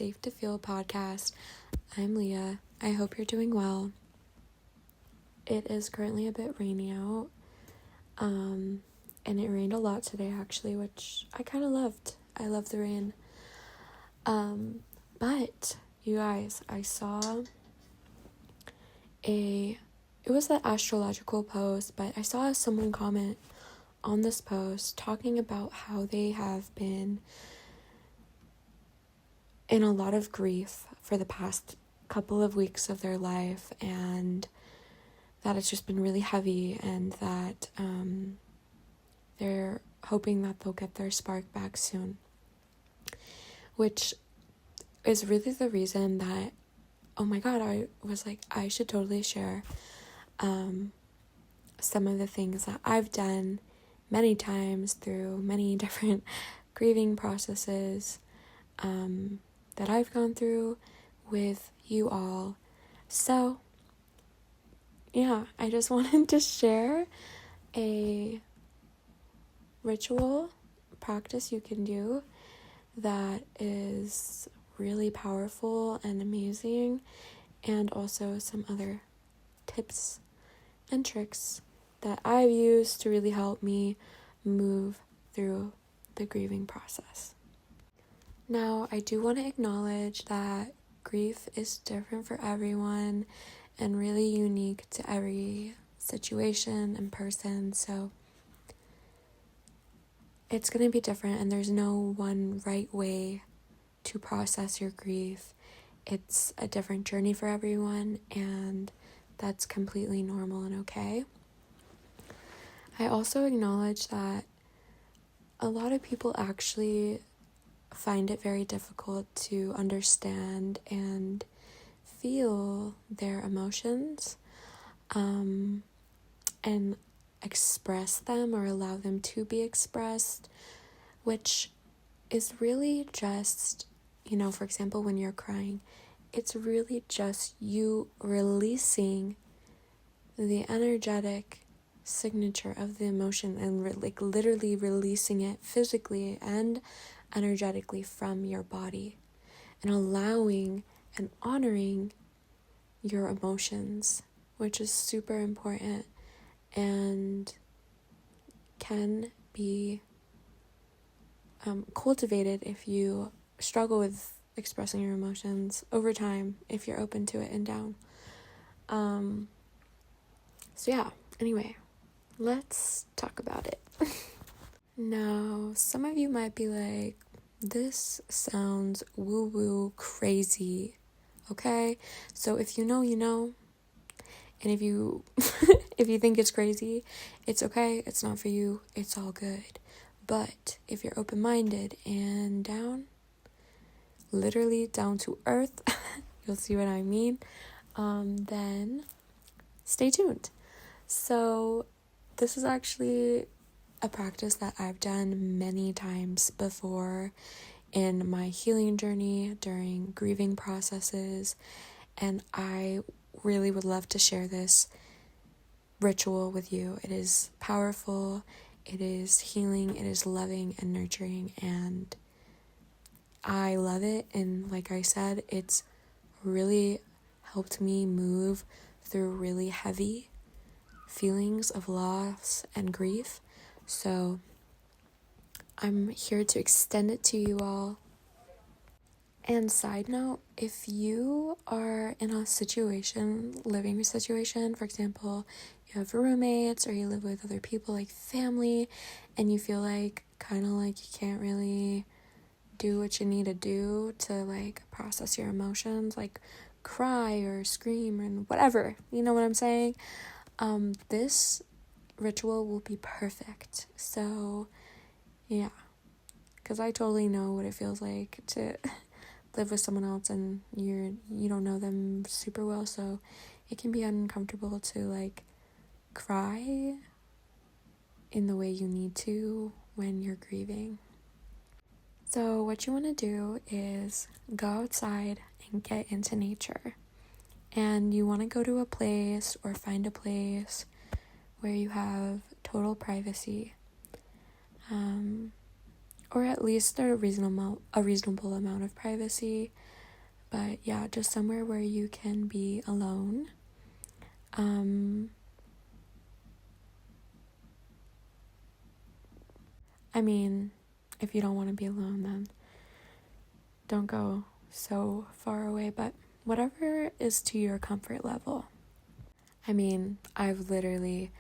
Safe to Feel podcast. I'm Leah. I hope you're doing well. It is currently a bit rainy out, and it rained a lot today actually, which I kind of loved. I love the rain. But you guys, I saw it was an astrological post, but I saw someone comment on this post talking about how they have been in a lot of grief for the past couple of weeks of their life, and that it's just been really heavy, and that they're hoping that they'll get their spark back soon, which is really the reason that, oh my god, I was like, I should totally share some of the things that I've done many times through many different grieving processes that I've gone through with you all. So yeah, I just wanted to share a ritual practice you can do that is really powerful and amazing, and also some other tips and tricks that I've used to really help me move through the grieving process. Now, I do want to acknowledge that grief is different for everyone and really unique to every situation and person, so it's going to be different, and there's no one right way to process your grief. It's a different journey for everyone, and that's completely normal and okay. I also acknowledge that a lot of people actually find it very difficult to understand and feel their emotions and express them or allow them to be expressed, which is really just, for example, when you're crying, it's really just you releasing the energetic signature of the emotion and literally releasing it physically and energetically from your body, and allowing and honoring your emotions, which is super important and can be cultivated if you struggle with expressing your emotions over time, if you're open to it and down. So yeah, anyway, let's talk about it. Now, some of you might be like, this sounds woo-woo crazy, okay? So if you know, you know. And if you if you think it's crazy, it's okay. It's not for you. It's all good. But if you're open-minded and down, literally down to earth, you'll see what I mean, then stay tuned. So this is actually a practice that I've done many times before in my healing journey during grieving processes, and I really would love to share this ritual with you. It is powerful, it is healing, it is loving and nurturing, and I love it. And like I said, it's really helped me move through really heavy feelings of loss and grief. So I'm here to extend it to you all. And side note, if you are in a living situation, for example, you have roommates or you live with other people like family, and you feel like kind of like you can't really do what you need to do to process your emotions, like cry or scream and whatever, you know what I'm saying? This ritual will be perfect. So yeah, because I totally know what it feels like to live with someone else and you don't know them super well, so it can be uncomfortable to cry in the way you need to when you're grieving. So what you want to do is go outside and get into nature, and you want to go to a place or find a place where you have total privacy, or at least a reasonable amount of privacy. But yeah, just somewhere where you can be alone. I mean, if you don't want to be alone, then don't go so far away, but whatever is to your comfort level. I mean, I've literally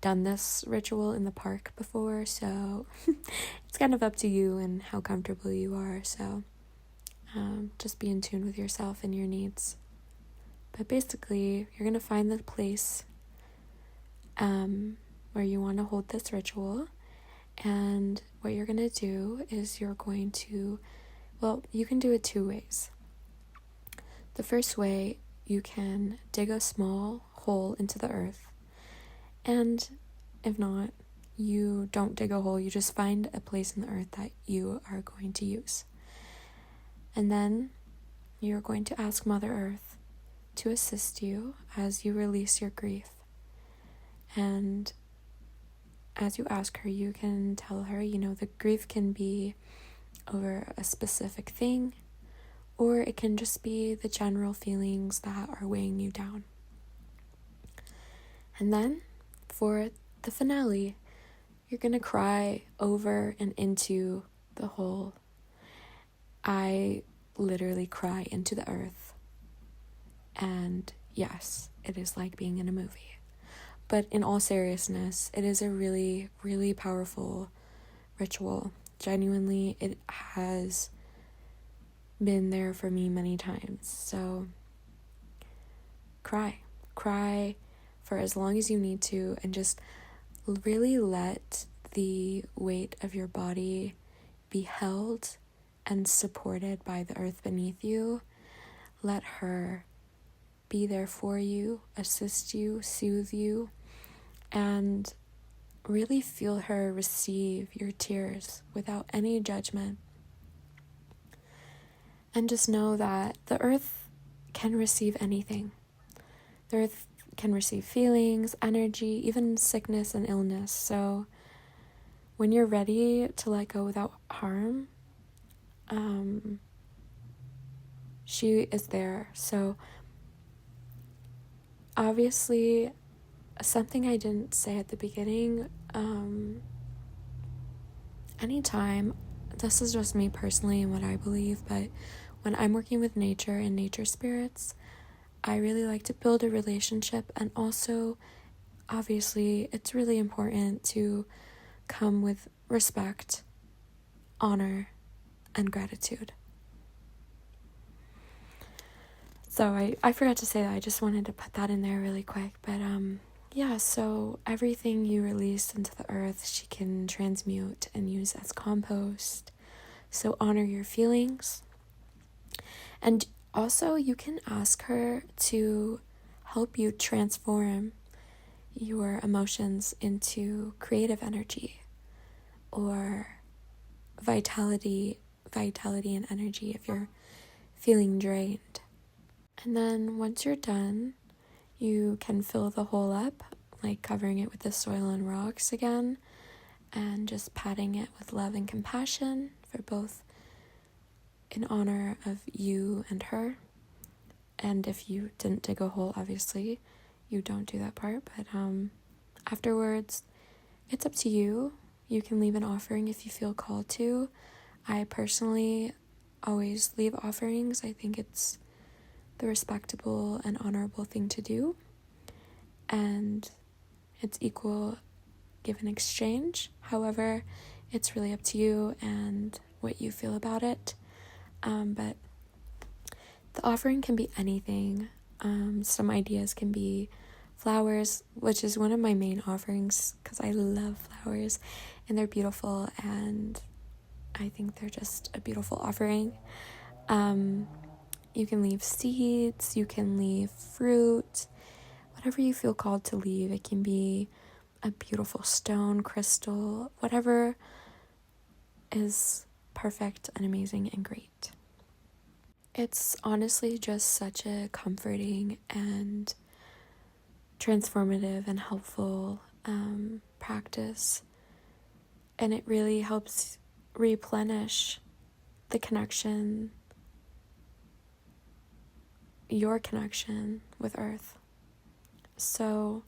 done this ritual in the park before, so it's kind of up to you and how comfortable you are. So just be in tune with yourself and your needs. But basically, you're going to find the place where you want to hold this ritual. And what you're going to do is you're going to, well, you can do it two ways. The first way, you can dig a small hole into the earth. And if not, you don't dig a hole, you just find a place in the earth that you are going to use. And then you're going to ask Mother Earth to assist you as you release your grief. And as you ask her, you can tell her, the grief can be over a specific thing, or it can just be the general feelings that are weighing you down. And then for the finale, you're going to cry over and into the hole. I literally cry into the earth. And yes, it is like being in a movie. But in all seriousness, it is a really, really powerful ritual. Genuinely, it has been there for me many times. So cry for as long as you need to, and just really let the weight of your body be held and supported by the earth beneath you. Let her be there for you, assist you, soothe you, and really feel her receive your tears without any judgment. And just know that the earth can receive anything. The earth can receive feelings, energy, even sickness and illness. So when you're ready to let go without harm, she is there. So obviously, something I didn't say at the beginning, anytime, this is just me personally and what I believe, but when I'm working with nature and nature spirits, I really like to build a relationship, and also, obviously, it's really important to come with respect, honor, and gratitude. So I forgot to say that. I just wanted to put that in there really quick. But yeah, so everything you release into the earth, she can transmute and use as compost. So honor your feelings. And also, you can ask her to help you transform your emotions into creative energy or vitality and energy if you're feeling drained. And then once you're done, you can fill the hole up, like covering it with the soil and rocks again, and just patting it with love and compassion for both in honor of you and her. And if you didn't dig a hole, obviously, you don't do that part. But afterwards, it's up to you. You can leave an offering if you feel called to. I personally always leave offerings. I think it's the respectable and honorable thing to do. And it's equal give and exchange. However, it's really up to you and what you feel about it. But the offering can be anything. Some ideas can be flowers, which is one of my main offerings because I love flowers and they're beautiful, and I think they're just a beautiful offering. You can leave seeds, you can leave fruit, whatever you feel called to leave. It can be a beautiful stone, crystal, whatever is perfect and amazing and great. It's honestly just such a comforting and transformative and helpful practice, and it really helps replenish the connection your connection with Earth. So,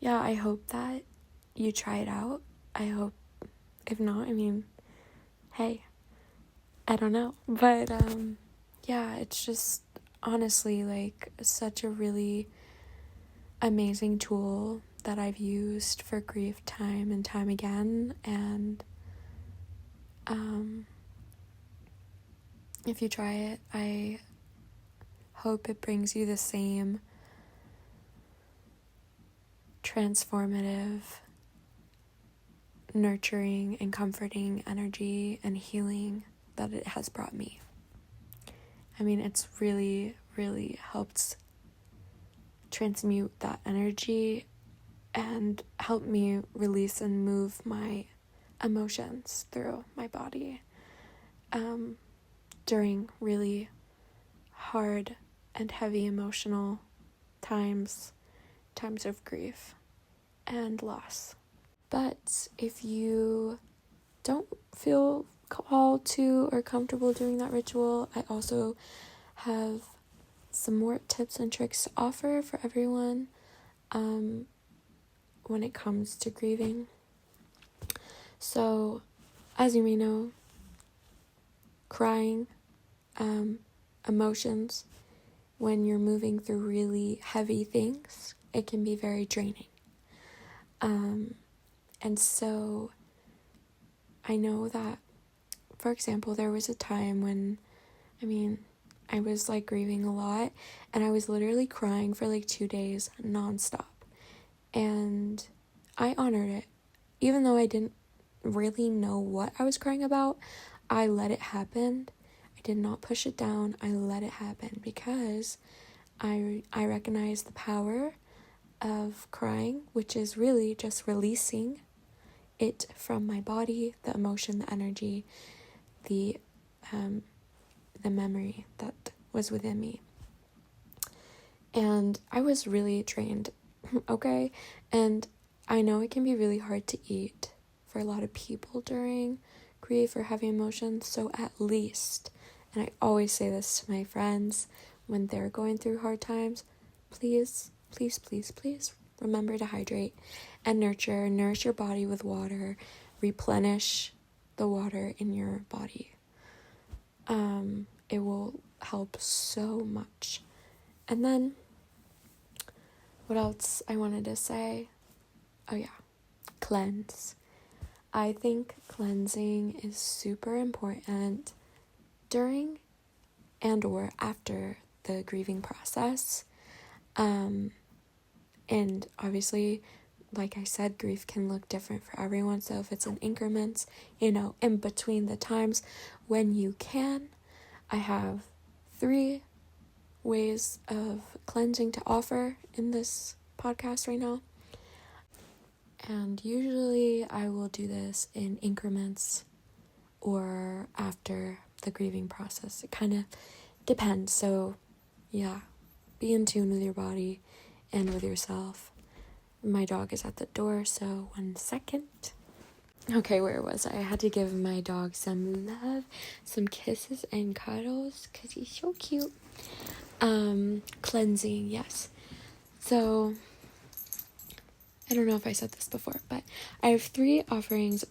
yeah, I hope that you try it out. I hope, if not, I mean, hey, I don't know. But, yeah, it's just honestly like such a really amazing tool that I've used for grief time and time again. And, if you try it, I hope it brings you the same transformative, nurturing, and comforting energy and healing that it has brought me. I mean, it's really, really helped transmute that energy and help me release and move my emotions through my body during really hard and heavy emotional times of grief and loss. But if you don't feel called to or comfortable doing that ritual, I also have some more tips and tricks to offer for everyone when it comes to grieving. So, as you may know, crying, emotions, when you're moving through really heavy things, it can be very draining. And so I know that, for example, there was a time when, I was like grieving a lot, and I was literally crying for like 2 days nonstop. And I honored it. Even though I didn't really know what I was crying about, I let it happen. I did not push it down. I let it happen because I recognize the power of crying, which is really just releasing it from my body, the emotion, the energy, the memory that was within me. And I was really drained, okay? And I know it can be really hard to eat for a lot of people during grief or heavy emotions, so at least, and I always say this to my friends when they're going through hard times, please remember to hydrate and nourish your body with water, replenish the water in your body. It will help so much. And then, what else I wanted to say? Oh yeah, cleanse. I think cleansing is super important during and or after the grieving process. And obviously, like I said, grief can look different for everyone. So if it's in increments, in between the times when you can, I have 3 ways of cleansing to offer in this podcast right now. And usually I will do this in increments or after the grieving process. It kind of depends. So yeah, be in tune with your body and with yourself. My dog is at the door, so 1 second. Okay, where was I? I had to give my dog some love, some kisses and cuddles, because he's so cute. Cleansing, yes. So, I don't know if I said this before, but I have 3 offerings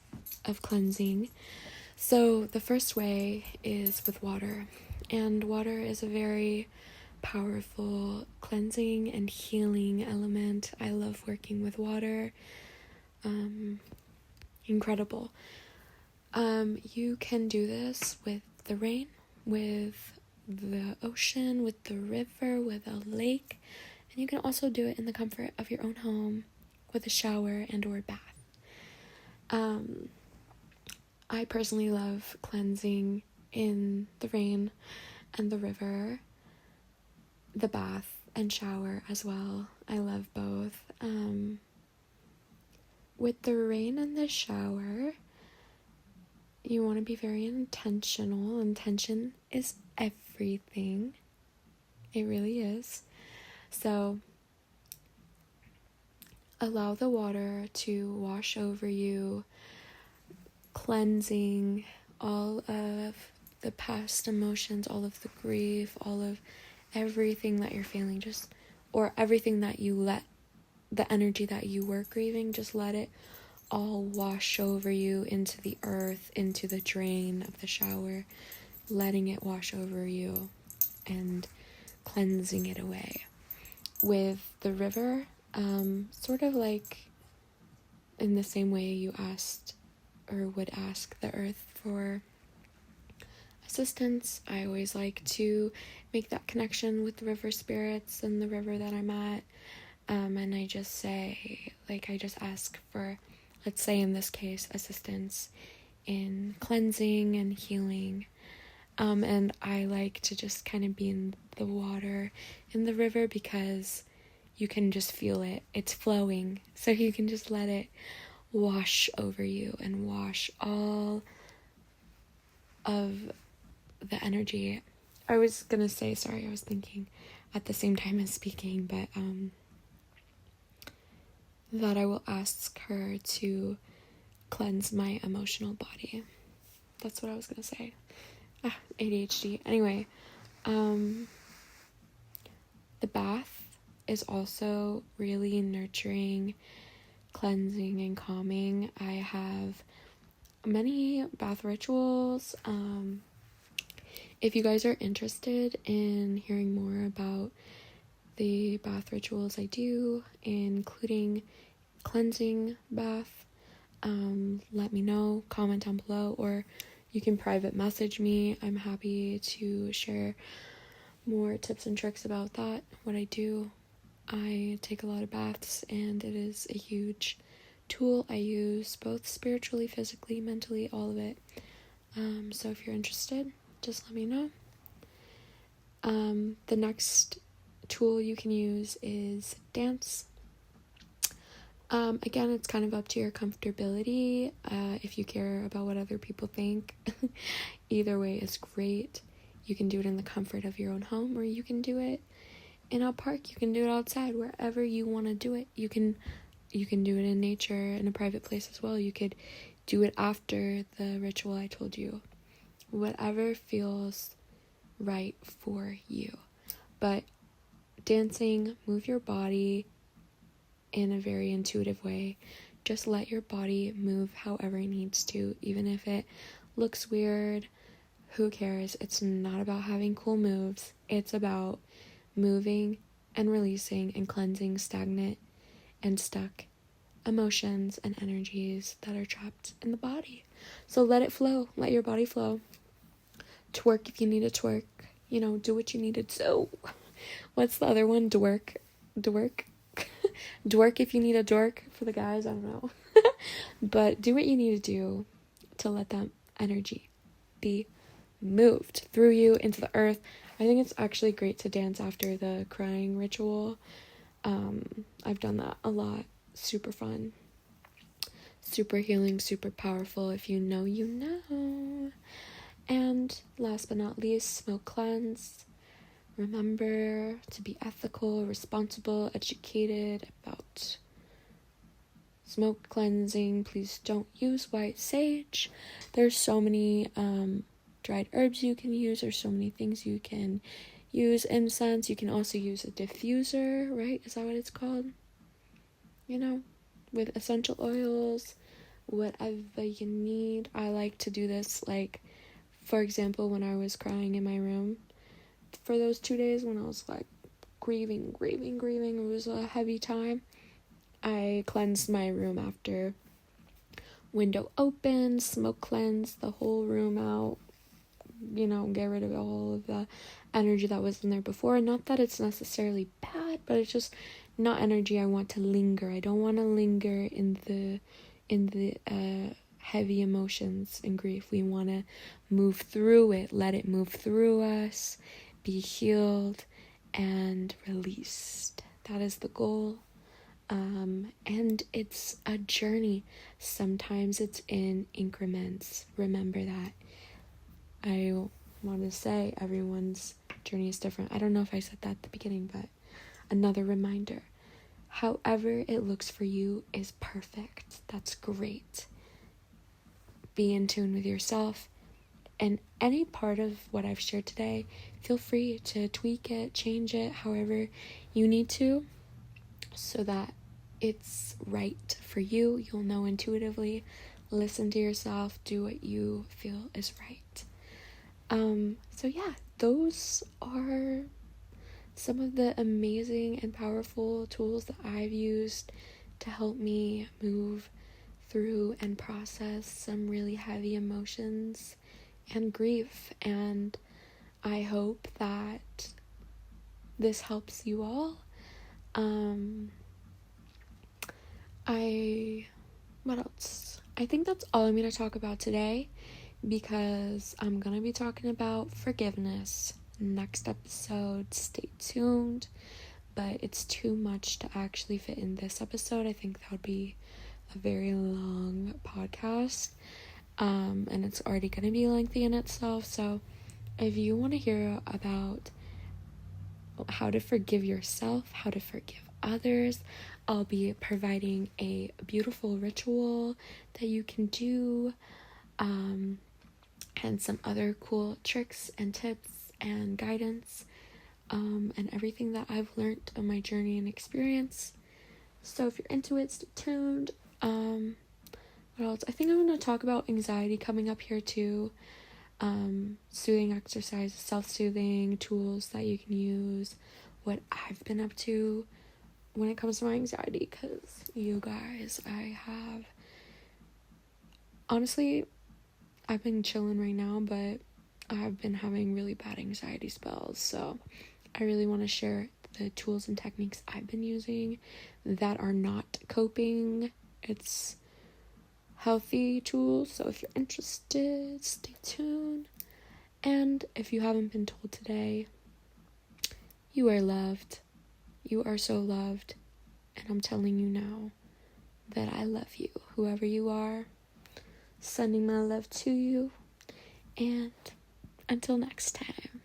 of cleansing. So, the first way is with water. And water is a very powerful cleansing and healing element. I love working with water. Incredible. You can do this with the rain, with the ocean, with the river, with a lake, and you can also do it in the comfort of your own home with a shower and or bath. I personally love cleansing in the rain and the river, the bath and shower as well. I love both. With the rain and the shower, you want to be very intentional. Intention is everything. It really is. So, allow the water to wash over you, cleansing all of the past emotions, all of the grief, all of everything that you're feeling, or everything that you let, the energy that you were grieving, just let it all wash over you into the earth, into the drain of the shower, letting it wash over you and cleansing it away. With the river, sort of like in the same way you asked or would ask the earth for assistance, I always like to make that connection with the river spirits and the river that I'm at. And I just say, I just ask for, let's say in this case, assistance in cleansing and healing. And I like to just kind of be in the water, in the river, because you can just feel it. It's flowing. So you can just let it wash over you and wash all of the energy. I was gonna say, sorry, I was thinking at the same time as speaking, but that I will ask her to cleanse my emotional body. That's what I was gonna say. ADHD. Anyway, the bath is also really nurturing, cleansing, and calming. I have many bath rituals. If you guys are interested in hearing more about the bath rituals I do, including cleansing bath, let me know, comment down below, or you can private message me. I'm happy to share more tips and tricks about that, what I do. I take a lot of baths, and it is a huge tool I use, both spiritually, physically, mentally, all of it. So if you're interested, just let me know. The next tool you can use is dance. Again, it's kind of up to your comfortability, if you care about what other people think. Either way is great. You can do it in the comfort of your own home, or you can do it in a park. You can do it outside, wherever you want to do it. You can do it in nature, in a private place as well. You could do it after the ritual I told you. Whatever feels right for you. But dancing, move your body in a very intuitive way. Just let your body move however it needs to, even if it looks weird. Who cares? It's not about having cool moves. It's about moving and releasing and cleansing stagnant and stuck emotions and energies that are trapped in the body. So let it flow. Let your body flow. Twerk if you need to twerk. Do what you need to do. What's the other one? Dwerk. Dwerk if you need a dork for the guys. I don't know. But do what you need to do to let that energy be moved through you into the earth. I think it's actually great to dance after the crying ritual. I've done that a lot. Super fun. Super healing, super powerful. If you know, you know. And last but not least, smoke cleanse. Remember to be ethical, responsible, educated about smoke cleansing. Please don't use white sage. There's so many dried herbs you can use. There's so many things you can use. Incense. You can also use a diffuser, right? Is that what it's called? With essential oils, whatever you need. I like to do this, for example, when I was crying in my room for those 2 days when I was grieving, it was a heavy time. I cleansed my room after. Window open, smoke cleanse the whole room out, get rid of all of the energy that was in there before. Not that it's necessarily bad, but it's just not energy I want to linger. I don't want to linger in the heavy emotions and grief. We want to move through it, let it move through us, be healed and released. That is the goal. And it's a journey. Sometimes it's in increments. Remember that. I want to say everyone's journey is different. I don't know if I said that at the beginning, but another reminder. However it looks for you is perfect. That's great. Be in tune with yourself And any part of what I've shared today, feel free to tweak it, change it, however you need to, so that it's right for you. You'll know intuitively. Listen to yourself, do what you feel is right. So yeah, those are some of the amazing and powerful tools that I've used to help me move through and process some really heavy emotions and grief. And I hope that this helps you all. What else? I think that's all I'm going to talk about today, because I'm going to be talking about forgiveness next episode. Stay tuned, but it's too much to actually fit in this episode. I think that would be a very long podcast, and it's already going to be lengthy in itself. So if you want to hear about how to forgive yourself, how to forgive others, I'll be providing a beautiful ritual that you can do, and some other cool tricks and tips and guidance, and everything that I've learned on my journey and experience. So if you're into it, stay tuned. What else? I think I'm going to talk about anxiety coming up here too. Soothing exercises, self-soothing tools that you can use, what I've been up to when it comes to my anxiety, because you guys, honestly, I've been chilling right now, but I've been having really bad anxiety spells, so I really want to share the tools and techniques I've been using that are not coping. It's healthy tools, so if you're interested, stay tuned. And if you haven't been told today, you are loved. You are so loved. And I'm telling you now that I love you, whoever you are. Sending my love to you. And until next time.